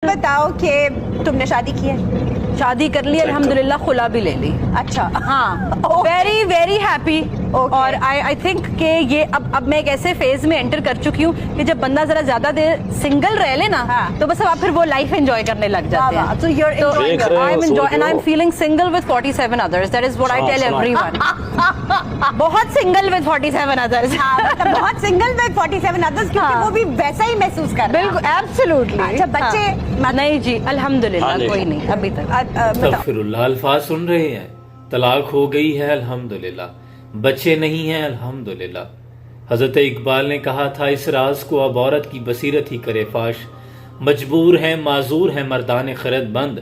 بتاؤ کہ تم نے شادی کی ہے؟ شادی کر لی الحمدللہ, خلا بھی لے لی. اچھا ہاں, ویری ویری ہیپی. اور آئی تھنک کہ یہ اب میں ایک ایسے فیز میں انٹر کر چکی ہوں کہ جب بندہ ذرا زیادہ دیر سنگل رہ لے نا تو بس اب آپ پھر وہ لائف انجوائے کرنے لگ جاتے ہیں. So you're enjoying it. And I'm feeling single with 47 others. That is what I tell everyone. بہت single with 47 others. مطلب بہت سنگل میں 47 others, کیونکہ وہ بھی ویسا ہی محسوس کر رہا ہے. بالکل, ایبسلیوٹلی. اچھا بچے نہیں جی الحمدللہ کوئی نہیں ابھی تک. استغفر اللہ, الفاظ سن رہے ہیں. طلاق ہو گئی ہے الحمدللہ, بچے نہیں ہیں الحمدللہ. حضرت اقبال نے کہا تھا اس راز کو اب عورت کی بصیرت ہی کرے فاش. مجبور ہیں معذور ہیں مردان خرد بند,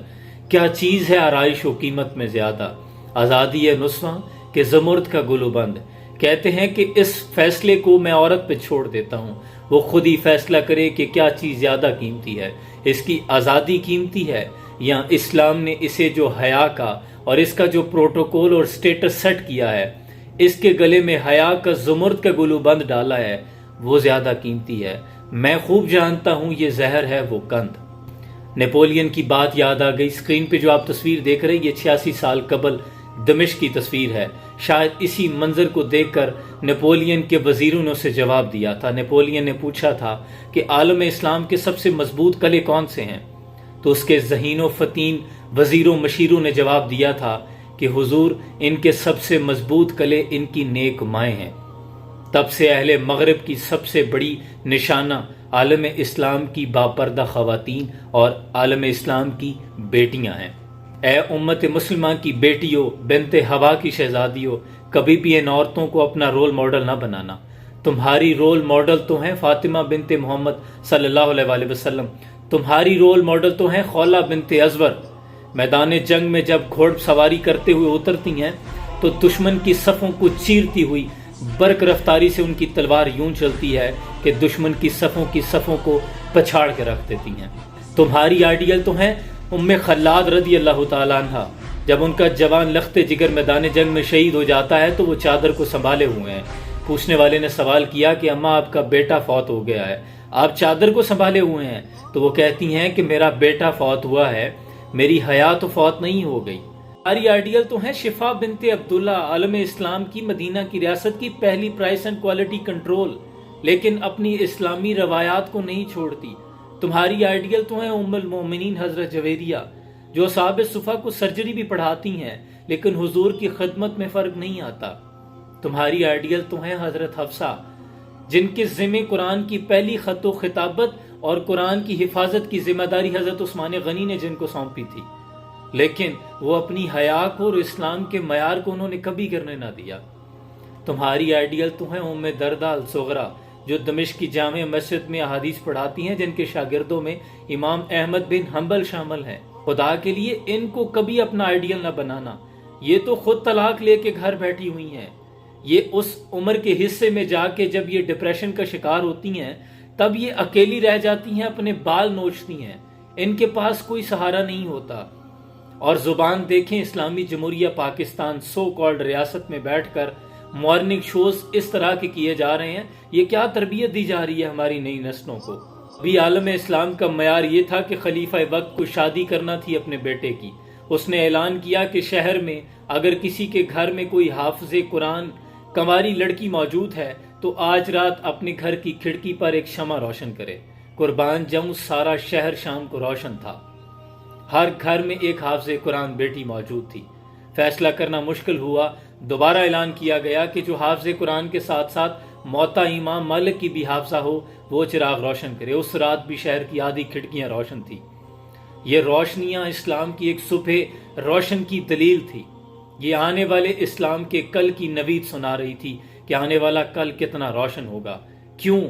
کیا چیز ہے آرائش و قیمت میں زیادہ. آزادی ہے نسواں کہ زمرد کا گلو بند. کہتے ہیں کہ اس فیصلے کو میں عورت پہ چھوڑ دیتا ہوں, وہ خود ہی فیصلہ کرے کہ کیا چیز زیادہ قیمتی ہے, اس کی آزادی قیمتی ہے یا اسلام نے اسے جو حیا کا اور اس کا جو پروٹوکول اور سٹیٹس سیٹ کیا ہے, اس کے گلے میں حیا کا زمرد کا گلو بند ڈالا ہے, وہ زیادہ قیمتی ہے. میں خوب جانتا ہوں یہ زہر ہے وہ کند. نیپولین کی بات یاد آ گئی. اسکرین پہ جو آپ تصویر دیکھ رہے ہیں یہ 86 سال قبل دمشق کی تصویر ہے. شاید اسی منظر کو دیکھ کر نیپولین کے وزیروں نے اسے جواب دیا تھا. نیپولین نے پوچھا تھا کہ عالم اسلام کے سب سے مضبوط قلعے کون سے ہیں, تو اس کے ذہین و فتین وزیروں مشیروں نے جواب دیا تھا کہ حضور ان کے سب سے مضبوط قلعے ان کی نیک مائیں ہیں. تب سے اہل مغرب کی سب سے بڑی نشانہ عالم اسلام کی باپردہ خواتین اور عالم اسلام کی بیٹیاں ہیں. اے امت مسلمہ کی بیٹیوں, بنت ہوا کی شہزادیوں, کبھی بھی ان عورتوں کو اپنا رول ماڈل نہ بنانا. تمہاری رول ماڈل تو ہیں فاطمہ بنت محمد صلی اللہ علیہ وآلہ وسلم, تمہاری رول ماڈل تو ہیں خولہ بنت ازور. میدان جنگ میں جب گھوڑ سواری کرتے ہوئے اترتی ہیں تو دشمن کی صفوں کو چیرتی ہوئی برق رفتاری سے ان کی تلوار یوں چلتی ہے کہ دشمن کی صفوں کو پچھاڑ کے رکھ دیتی ہیں. تمہاری آئیڈیل تو ہیں ام خلاد رضی اللہ تعالیٰ عنہ. جب ان کا جوان لخت جگر میدان جنگ میں شہید ہو جاتا ہے تو وہ چادر کو سنبھالے ہوئے ہیں. پوچھنے والے نے سوال کیا کہ اماں آپ کا بیٹا فوت ہو گیا ہے, آپ چادر کو سنبھالے ہوئے ہیں. تو وہ کہتی ہیں کہ میرا بیٹا فوت ہوا ہے, میری حیا تو فوت نہیں ہو گئی. ہماری آئیڈیل تو ہیں شفا بنت عبداللہ, عالم اسلام کی مدینہ کی ریاست کی پہلی پرائس اینڈ کوالٹی کنٹرول, لیکن اپنی اسلامی روایات کو نہیں چھوڑتی. تمہاری آئیڈیل تو ہیں ام المومنین حضرت جویریہ, جو اصحاب صفہ کو سرجری بھی پڑھاتی ہیں لیکن حضور کی خدمت میں فرق نہیں آتا. تمہاری آئیڈیل تو ہیں حضرت حفصہ, جن کے ذمہ قرآن کی پہلی خط و خطابت اور قرآن کی حفاظت کی ذمہ داری حضرت عثمان غنی نے جن کو سونپی تھی, لیکن وہ اپنی حیا کو اور اسلام کے معیار کو انہوں نے کبھی کرنے نہ دیا. تمہاری آئیڈیل تو ہیں ام درداء الصغریٰ, جو دمشق کی جامع مسجد میں احادیث پڑھاتی ہیں, جن کے شاگردوں میں امام احمد بن حنبل شامل ہیں. خدا کے لیے ان کو کبھی اپنا آئیڈیل نہ بنانا, یہ تو خود طلاق لے کے گھر بیٹھی ہوئی ہیں. یہ اس عمر کے حصے میں جا کے جب یہ ڈپریشن کا شکار ہوتی ہیں تب یہ اکیلی رہ جاتی ہیں, اپنے بال نوچتی ہیں, ان کے پاس کوئی سہارا نہیں ہوتا. اور زبان دیکھیں, اسلامی جمہوریہ پاکستان سو کالڈ ریاست میں بیٹھ کر مارننگ شوز اس طرح کے کیے جا رہے ہیں. یہ کیا تربیت دی جا رہی ہے ہماری نئی نسلوں کو؟ بھی عالم اسلام کا معیار یہ تھا کہ خلیفہ وقت کو شادی کرنا تھی اپنے بیٹے کی. اس نے اعلان کیا کہ شہر میں اگر کسی کے گھر میں کوئی حافظ قرآن کنواری لڑکی موجود ہے تو آج رات اپنے گھر کی کھڑکی پر ایک شمع روشن کرے. قربان جاؤں, سارا شہر شام کو روشن تھا. ہر گھر میں ایک حافظ قرآن بیٹی موجود تھی. فیصلہ کرنا مشکل ہوا. دوبارہ اعلان کیا گیا کہ جو حافظ قرآن کے ساتھ ساتھ موتا امام مالک کی بھی حافظہ ہو وہ چراغ روشن کرے. اس رات بھی شہر کی آدھی کھڑکیاں روشن تھی. یہ روشنیاں اسلام کی ایک صبح روشن کی دلیل تھی. یہ آنے والے اسلام کے کل کی نوید سنا رہی تھی کہ آنے والا کل کتنا روشن ہوگا. کیوں؟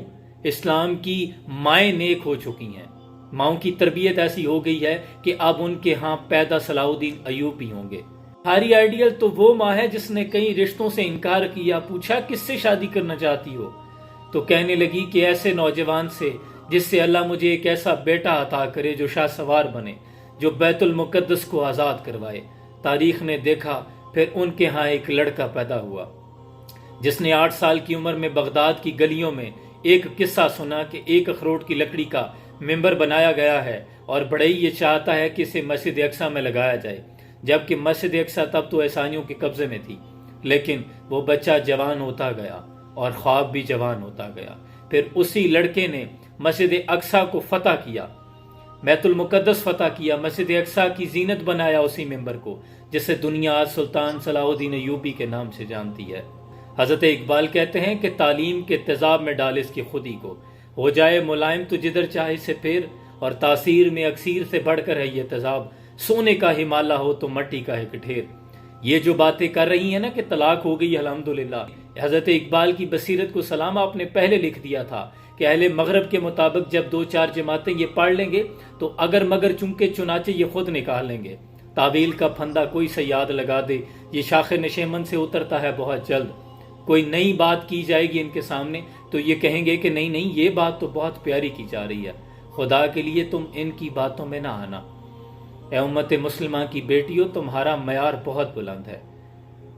اسلام کی مائیں نیک ہو چکی ہیں. ماؤں کی تربیت ایسی ہو گئی ہے کہ اب ان کے ہاں پیدا صلاح الدین ایوب بھی ہوں گے. ہماری آئیڈیل تو وہ ماں ہے جس نے کئی رشتوں سے انکار کیا. پوچھا کس سے شادی کرنا چاہتی ہو تو کہنے لگی کہ ایسے نوجوان سے جس سے اللہ مجھے ایک ایسا بیٹا عطا کرے جو شاہ سوار بنے, جو بیت المقدس کو آزاد کروائے. تاریخ نے دیکھا پھر ان کے ہاں ایک لڑکا پیدا ہوا جس نے 8 سال کی عمر میں بغداد کی گلیوں میں ایک قصہ سنا کہ ایک اخروٹ کی لکڑی کا ممبر بنایا گیا ہے اور بڑے یہ چاہتا ہے کہ اسے مسجد اقصی میں لگایا جائے، جبکہ مسجد اقصی تب تو عیسائیوں کے قبضے میں تھی، لیکن وہ بچہ جوان ہوتا گیا اور خواب بھی جوان ہوتا گیا۔ پھر اسی لڑکے نے مسجد اقصی کو فتح کیا، بیت المقدس فتح کیا، مسجد اقصی کی زینت بنایا اسی ممبر کو، جسے دنیا آج سلطان صلاح الدین ایوبی کے نام سے جانتی ہے۔ حضرت اقبال کہتے ہیں کہ تعلیم کے تیزاب میں ڈال اس کی خودی کو، ہو جائے ملائم تو جدھر چاہے سے پھیر، اور تاثیر میں اکثیر سے بڑھ کر ہے یہ تیزاب، سونے کا ہمالہ ہو تو مٹی کا ایک ڈھیر۔ یہ جو باتیں کر رہی ہیں نا کہ طلاق ہو گئی الحمدللہ، حضرت اقبال کی بصیرت کو سلام آپ نے پہلے لکھ دیا تھا کہ اہل مغرب کے مطابق جب 2-4 جماعتیں یہ پڑھ لیں گے تو اگر مگر چونکہ چنانچہ یہ خود نکال لیں گے۔ تعویل کا پھندا کوئی سیاد لگا دے، یہ شاخ نشیمن سے اترتا ہے بہت جلد۔ کوئی نئی بات کی جائے گی ان کے سامنے تو یہ کہیں گے کہ نہیں یہ بات تو بہت پیاری کی جا رہی ہے، خدا کے لیے تم ان کی باتوں میں نہ آنا۔ اے امت مسلمہ کی بیٹیوں، تمہارا معیار بہت بلند ہے۔